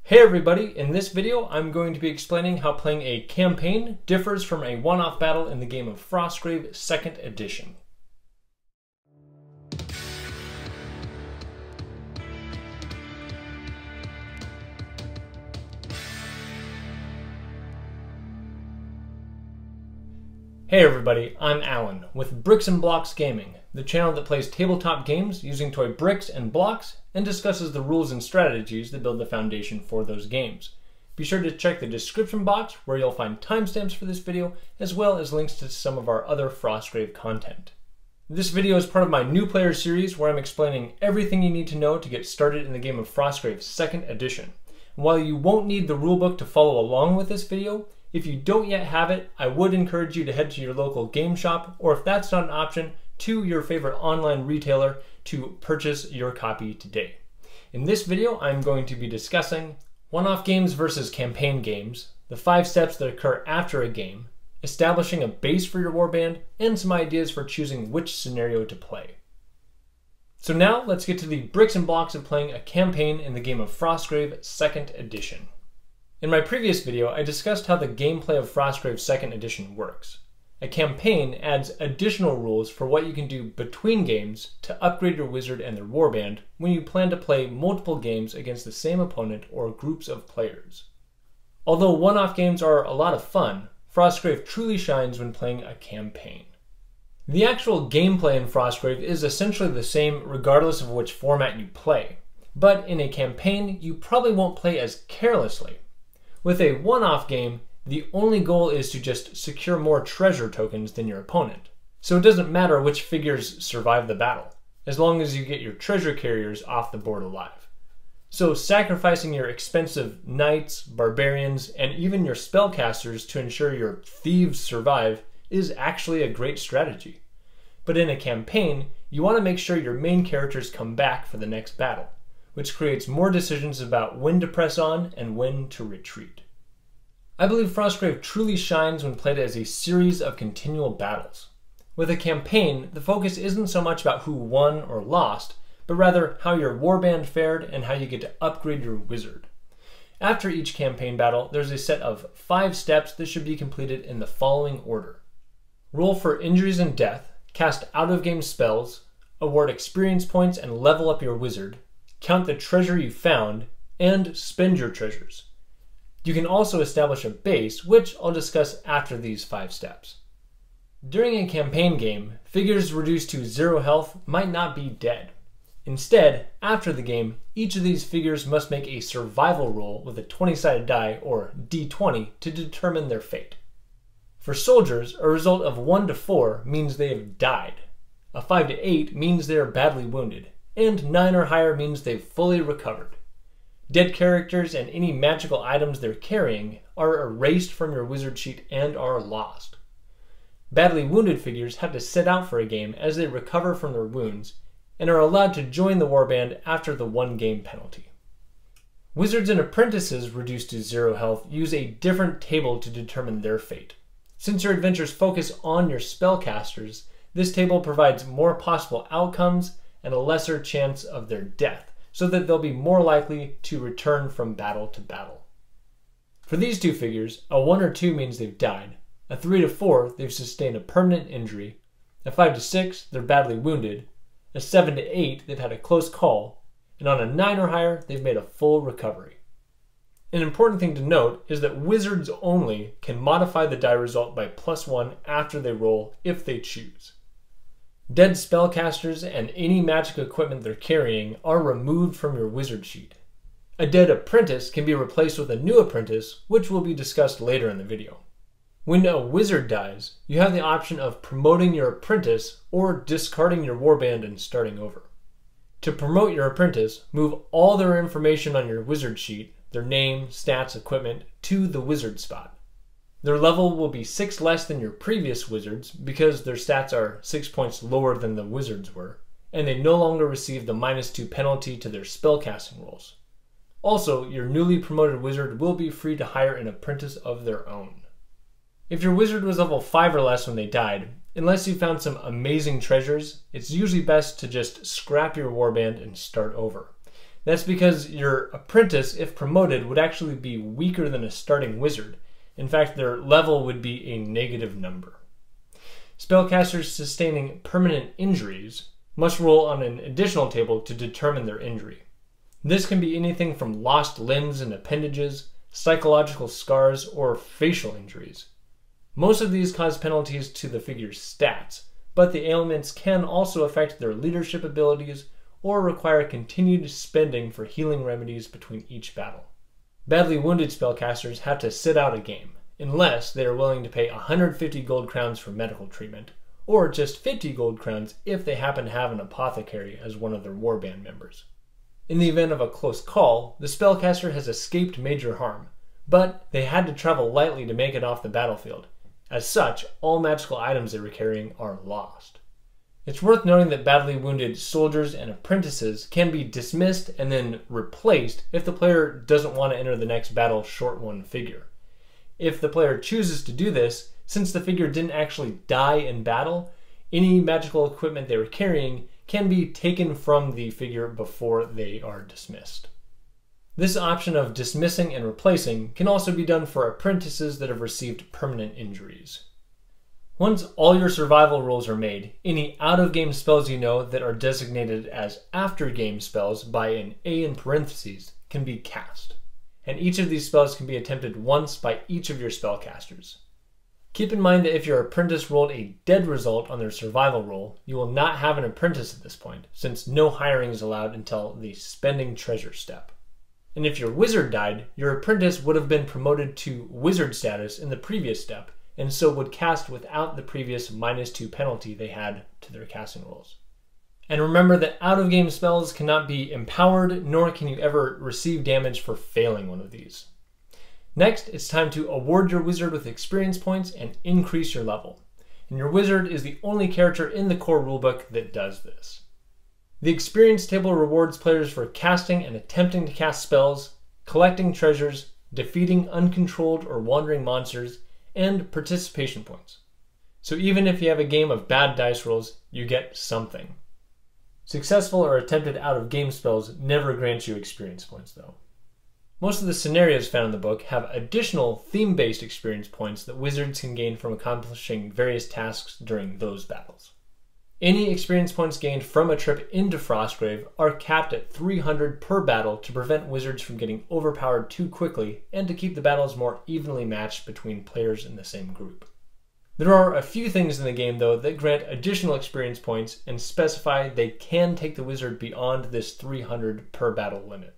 Hey everybody, in this video I'm going to be explaining how playing a campaign differs from a one-off battle in the game of Frostgrave 2nd Edition. Hey everybody, I'm Alan with Bricks and Blocks Gaming, the channel that plays tabletop games using toy bricks and blocks and discusses the rules and strategies that build the foundation for those games. Be sure to check the description box where you'll find timestamps for this video as well as links to some of our other Frostgrave content. This video is part of my new player series where I'm explaining everything you need to know to get started in the game of Frostgrave 2nd Edition. And while you won't need the rulebook to follow along with this video, if you don't yet have it, I would encourage you to head to your local game shop, or if that's not an option, to your favorite online retailer to purchase your copy today. In this video, I'm going to be discussing one-off games versus campaign games, the 5 steps that occur after a game, establishing a base for your warband, and some ideas for choosing which scenario to play. So now let's get to the bricks and blocks of playing a campaign in the game of Frostgrave 2nd Edition. In my previous video, I discussed how the gameplay of Frostgrave 2nd Edition works. A campaign adds additional rules for what you can do between games to upgrade your wizard and their warband when you plan to play multiple games against the same opponent or groups of players. Although one-off games are a lot of fun, Frostgrave truly shines when playing a campaign. The actual gameplay in Frostgrave is essentially the same regardless of which format you play, but in a campaign you probably won't play as carelessly. With a one-off game, the only goal is to just secure more treasure tokens than your opponent. So it doesn't matter which figures survive the battle, as long as you get your treasure carriers off the board alive. So sacrificing your expensive knights, barbarians, and even your spellcasters to ensure your thieves survive is actually a great strategy. But in a campaign, you want to make sure your main characters come back for the next battle, which creates more decisions about when to press on and when to retreat. I believe Frostgrave truly shines when played as a series of continual battles. With a campaign, the focus isn't so much about who won or lost, but rather how your warband fared and how you get to upgrade your wizard. After each campaign battle, there's a set of 5 steps that should be completed in the following order. Roll for injuries and death, cast out-of-game spells, award experience points and level up your wizard, count the treasure you found, and spend your treasures. You can also establish a base, which I'll discuss after these 5 steps. During a campaign game, figures reduced to 0 health might not be dead. Instead, after the game, each of these figures must make a survival roll with a 20-sided die, or D20, to determine their fate. For soldiers, a result of 1 to 4 means they have died. A 5 to 8 means they are badly wounded, and 9 or higher means they've fully recovered. Dead characters and any magical items they're carrying are erased from your wizard sheet and are lost. Badly wounded figures have to sit out for a game as they recover from their wounds and are allowed to join the warband after the 1 game penalty. Wizards and apprentices reduced to 0 health use a different table to determine their fate. Since your adventures focus on your spellcasters, this table provides more possible outcomes and a lesser chance of their death, so that they'll be more likely to return from battle to battle. For these 2 figures, a 1 or 2 means they've died, a 3 to 4 they've sustained a permanent injury, a 5 to 6 they're badly wounded, a 7 to 8 they've had a close call, and on a 9 or higher they've made a full recovery. An important thing to note is that wizards only can modify the die result by +1 after they roll if they choose. Dead spellcasters and any magic equipment they're carrying are removed from your wizard sheet. A dead apprentice can be replaced with a new apprentice, which will be discussed later in the video. When a wizard dies, you have the option of promoting your apprentice or discarding your warband and starting over. To promote your apprentice, move all their information on your wizard sheet, their name, stats, equipment, to the wizard spot. Their level will be 6 less than your previous wizards because their stats are 6 points lower than the wizards were, and they no longer receive the -2 penalty to their spellcasting rolls. Also, your newly promoted wizard will be free to hire an apprentice of their own. If your wizard was level 5 or less when they died, unless you found some amazing treasures, it's usually best to just scrap your warband and start over. That's because your apprentice, if promoted, would actually be weaker than a starting wizard. In fact, their level would be a negative number. Spellcasters sustaining permanent injuries must roll on an additional table to determine their injury. This can be anything from lost limbs and appendages, psychological scars, or facial injuries. Most of these cause penalties to the figure's stats, but the ailments can also affect their leadership abilities or require continued spending for healing remedies between each battle. Badly wounded spellcasters have to sit out a game, unless they are willing to pay 150 gold crowns for medical treatment, or just 50 gold crowns if they happen to have an apothecary as one of their warband members. In the event of a close call, the spellcaster has escaped major harm, but they had to travel lightly to make it off the battlefield. As such, all magical items they were carrying are lost. It's worth noting that badly wounded soldiers and apprentices can be dismissed and then replaced if the player doesn't want to enter the next battle short one figure. If the player chooses to do this, since the figure didn't actually die in battle, any magical equipment they were carrying can be taken from the figure before they are dismissed. This option of dismissing and replacing can also be done for apprentices that have received permanent injuries. Once all your survival rolls are made, any out-of-game spells you know that are designated as after-game spells by an A in parentheses can be cast, and each of these spells can be attempted once by each of your spellcasters. Keep in mind that if your apprentice rolled a dead result on their survival roll, you will not have an apprentice at this point, since no hiring is allowed until the spending treasure step. And if your wizard died, your apprentice would have been promoted to wizard status in the previous step, and so would cast without the previous -2 penalty they had to their casting rolls. And remember that out-of-game spells cannot be empowered, nor can you ever receive damage for failing one of these. Next, it's time to award your wizard with experience points and increase your level. And your wizard is the only character in the core rulebook that does this. The experience table rewards players for casting and attempting to cast spells, collecting treasures, defeating uncontrolled or wandering monsters, and participation points. So even if you have a game of bad dice rolls, you get something. Successful or attempted out-of-game spells never grant you experience points though. Most of the scenarios found in the book have additional theme-based experience points that wizards can gain from accomplishing various tasks during those battles. Any experience points gained from a trip into Frostgrave are capped at 300 per battle to prevent wizards from getting overpowered too quickly and to keep the battles more evenly matched between players in the same group. There are a few things in the game though that grant additional experience points and specify they can take the wizard beyond this 300 per battle limit.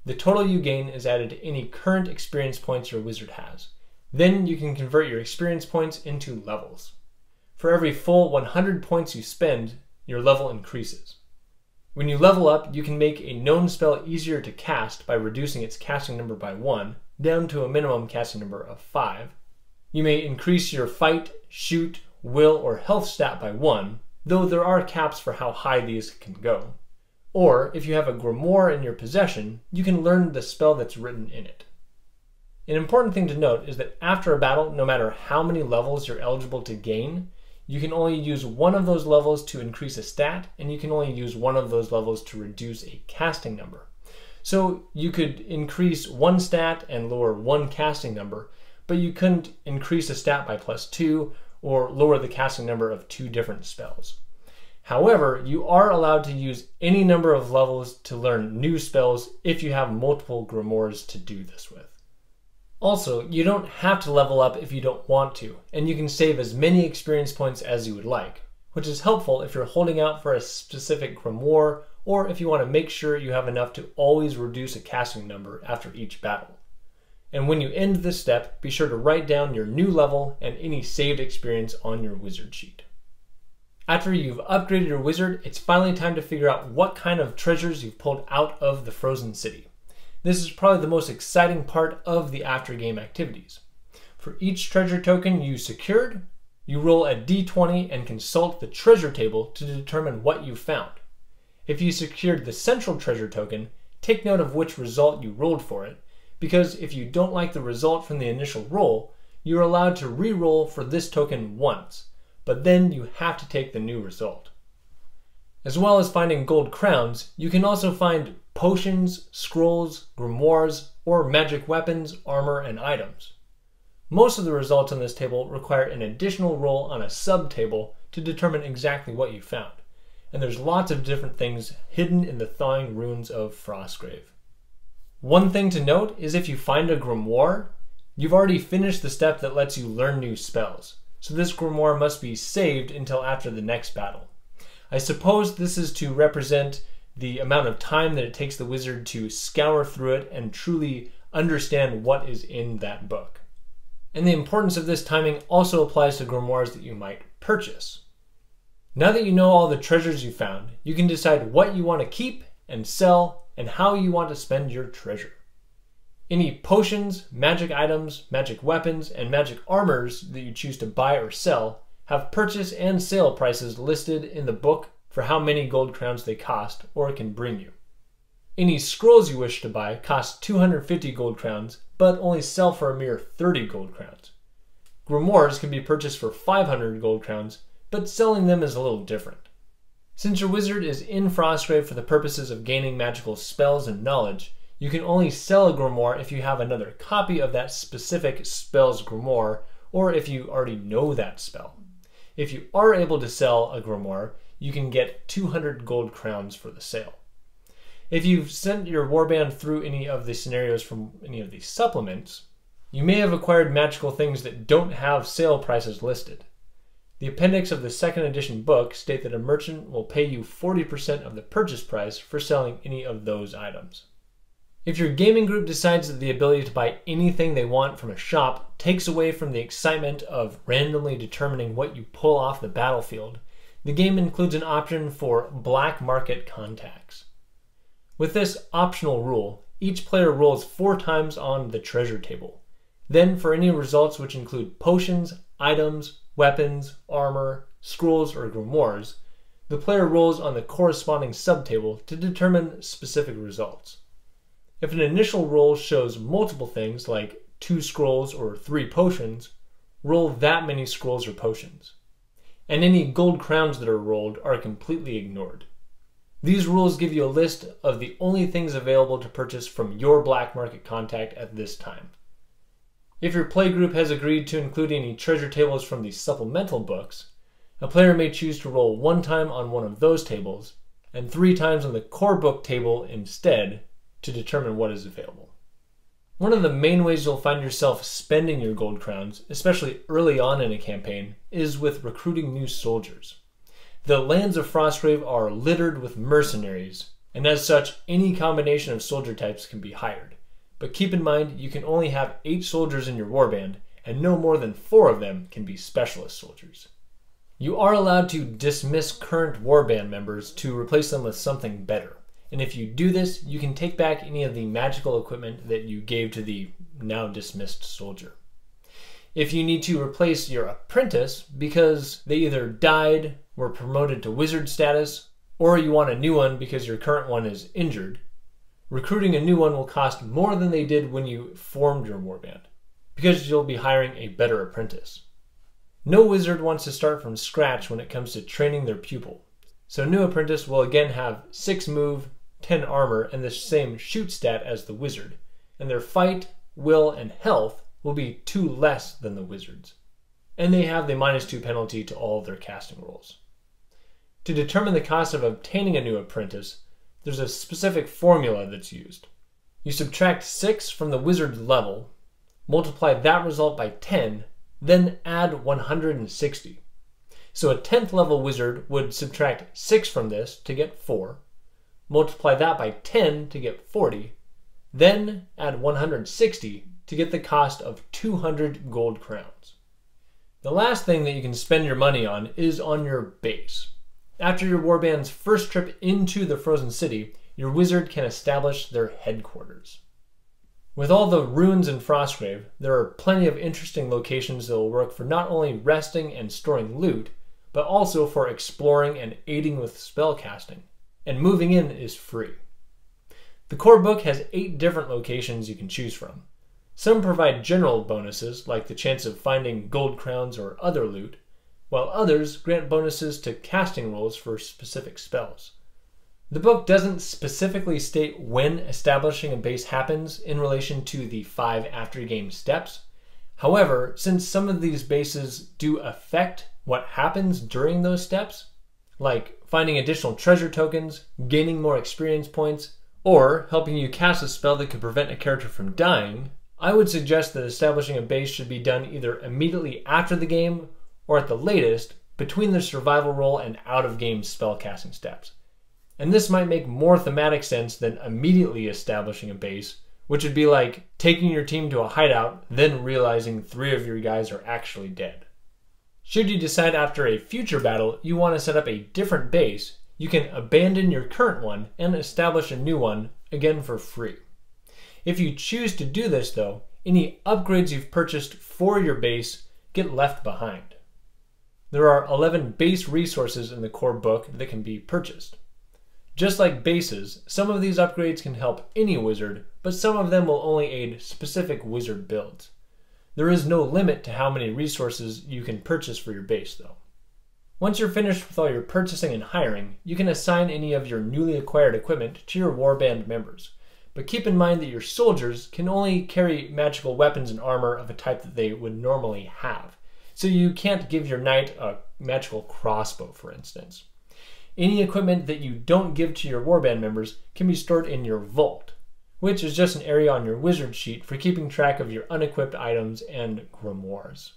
The total you gain is added to any current experience points your wizard has. Then you can convert your experience points into levels. For every full 100 points you spend, your level increases. When you level up, you can make a known spell easier to cast by reducing its casting number by 1, down to a minimum casting number of 5. You may increase your fight, shoot, will, or health stat by 1, though there are caps for how high these can go. Or, if you have a grimoire in your possession, you can learn the spell that's written in it. An important thing to note is that after a battle, no matter how many levels you're eligible to gain, you can only use one of those levels to increase a stat, and you can only use one of those levels to reduce a casting number. So you could increase one stat and lower one casting number, but you couldn't increase a stat by +2 or lower the casting number of 2 different spells. However, you are allowed to use any number of levels to learn new spells if you have multiple grimoires to do this with. Also, you don't have to level up if you don't want to, and you can save as many experience points as you would like, which is helpful if you're holding out for a specific grimoire or if you want to make sure you have enough to always reduce a casting number after each battle. And when you end this step, be sure to write down your new level and any saved experience on your wizard sheet. After you've upgraded your wizard, it's finally time to figure out what kind of treasures you've pulled out of the Frozen City. This is probably the most exciting part of the after-game activities. For each treasure token you secured, you roll a d20 and consult the treasure table to determine what you found. If you secured the central treasure token, take note of which result you rolled for it, because if you don't like the result from the initial roll, you're allowed to re-roll for this token once, but then you have to take the new result. As well as finding gold crowns, you can also find potions, scrolls, grimoires, or magic weapons, armor, and items. Most of the results on this table require an additional roll on a sub-table to determine exactly what you found, and there's lots of different things hidden in the thawing runes of Frostgrave. One thing to note is if you find a grimoire, you've already finished the step that lets you learn new spells, so this grimoire must be saved until after the next battle. I suppose this is to represent the amount of time that it takes the wizard to scour through it and truly understand what is in that book. And the importance of this timing also applies to grimoires that you might purchase. Now that you know all the treasures you found, you can decide what you want to keep and sell and how you want to spend your treasure. Any potions, magic items, magic weapons, and magic armors that you choose to buy or sell have purchase and sale prices listed in the book for how many gold crowns they cost or can bring you. Any scrolls you wish to buy cost 250 gold crowns, but only sell for a mere 30 gold crowns. Grimoires can be purchased for 500 gold crowns, but selling them is a little different. Since your wizard is in Frostgrave for the purposes of gaining magical spells and knowledge, you can only sell a grimoire if you have another copy of that specific spell's grimoire, or if you already know that spell. If you are able to sell a grimoire, you can get 200 gold crowns for the sale. If you've sent your warband through any of the scenarios from any of these supplements, you may have acquired magical things that don't have sale prices listed. The appendix of the 2nd edition book state that a merchant will pay you 40% of the purchase price for selling any of those items. If your gaming group decides that the ability to buy anything they want from a shop takes away from the excitement of randomly determining what you pull off the battlefield, the game includes an option for black market contacts. With this optional rule, each player rolls 4 times on the treasure table. Then for any results which include potions, items, weapons, armor, scrolls, or grimoires, the player rolls on the corresponding subtable to determine specific results. If an initial roll shows multiple things like 2 scrolls or 3 potions, roll that many scrolls or potions. And any gold crowns that are rolled are completely ignored. These rules give you a list of the only things available to purchase from your black market contact at this time. If your playgroup has agreed to include any treasure tables from the supplemental books, a player may choose to roll 1 time on one of those tables and 3 times on the core book table instead to determine what is available. One of the main ways you'll find yourself spending your gold crowns, especially early on in a campaign, is with recruiting new soldiers. The lands of Frostgrave are littered with mercenaries, and as such, any combination of soldier types can be hired. But keep in mind, you can only have 8 soldiers in your warband, and no more than 4 of them can be specialist soldiers. You are allowed to dismiss current warband members to replace them with something better. And if you do this, you can take back any of the magical equipment that you gave to the now dismissed soldier. If you need to replace your apprentice because they either died, were promoted to wizard status, or you want a new one because your current one is injured, recruiting a new one will cost more than they did when you formed your warband, because you'll be hiring a better apprentice. No wizard wants to start from scratch when it comes to training their pupil, so a new apprentice will again have 6 move, 10 armor, and the same shoot stat as the wizard, and their fight, will, and health will be 2 less than the wizard's. And they have the -2 penalty to all of their casting rolls. To determine the cost of obtaining a new apprentice, there's a specific formula that's used. You subtract 6 from the wizard's level, multiply that result by 10, then add 160. So a 10th level wizard would subtract 6 from this to get 4, multiply that by 10 to get 40, then add 160 to get the cost of 200 gold crowns. The last thing that you can spend your money on is on your base. After your warband's first trip into the Frozen City, your wizard can establish their headquarters. With all the ruins in Frostgrave, there are plenty of interesting locations that will work for not only resting and storing loot, but also for exploring and aiding with spellcasting. And moving in is free. The core book has 8 different locations you can choose from. Some provide general bonuses, like the chance of finding gold crowns or other loot, while others grant bonuses to casting rolls for specific spells. The book doesn't specifically state when establishing a base happens in relation to the 5 after-game steps. However, since some of these bases do affect what happens during those steps, like finding additional treasure tokens, gaining more experience points, or helping you cast a spell that could prevent a character from dying, I would suggest that establishing a base should be done either immediately after the game or at the latest between the survival roll and out-of-game spellcasting steps. And this might make more thematic sense than immediately establishing a base, which would be like taking your team to a hideout, then realizing 3 of your guys are actually dead. Should you decide after a future battle you want to set up a different base, you can abandon your current one and establish a new one, again for free. If you choose to do this though, any upgrades you've purchased for your base get left behind. There are 11 base resources in the core book that can be purchased. Just like bases, some of these upgrades can help any wizard, but some of them will only aid specific wizard builds. There is no limit to how many resources you can purchase for your base though. Once you're finished with all your purchasing and hiring, you can assign any of your newly acquired equipment to your Warband members. But keep in mind that your soldiers can only carry magical weapons and armor of a type that they would normally have. So you can't give your knight a magical crossbow, for instance. Any equipment that you don't give to your Warband members can be stored in your vault, which is just an area on your wizard sheet for keeping track of your unequipped items and grimoires.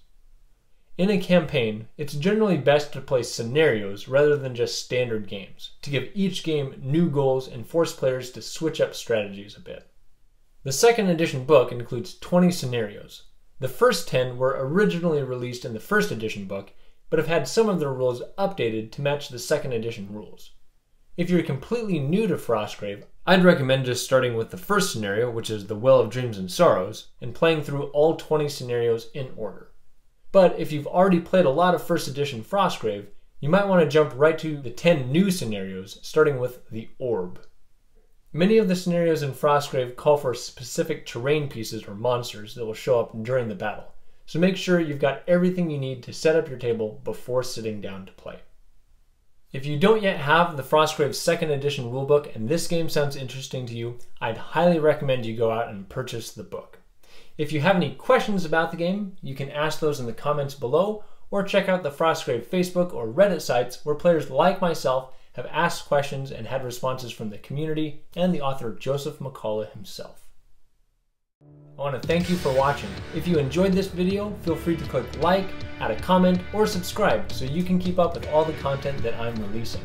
In a campaign, it's generally best to play scenarios rather than just standard games, to give each game new goals and force players to switch up strategies a bit. The second edition book includes 20 scenarios. The first 10 were originally released in the first edition book, but have had some of their rules updated to match the second edition rules. If you're completely new to Frostgrave, I'd recommend just starting with the first scenario, which is the Well of Dreams and Sorrows, and playing through all 20 scenarios in order. But if you've already played a lot of first edition Frostgrave, you might want to jump right to the 10 new scenarios, starting with the Orb. Many of the scenarios in Frostgrave call for specific terrain pieces or monsters that will show up during the battle, so make sure you've got everything you need to set up your table before sitting down to play. If you don't yet have the Frostgrave 2nd edition rulebook and this game sounds interesting to you, I'd highly recommend you go out and purchase the book. If you have any questions about the game, you can ask those in the comments below, or check out the Frostgrave Facebook or Reddit sites where players like myself have asked questions and had responses from the community and the author Joseph McCullough himself. I want to thank you for watching. If you enjoyed this video, feel free to click like, add a comment, or subscribe so you can keep up with all the content that I'm releasing.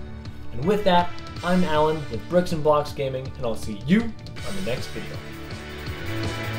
And with that, I'm Alan with Bricks and Blocks Gaming, and I'll see you on the next video.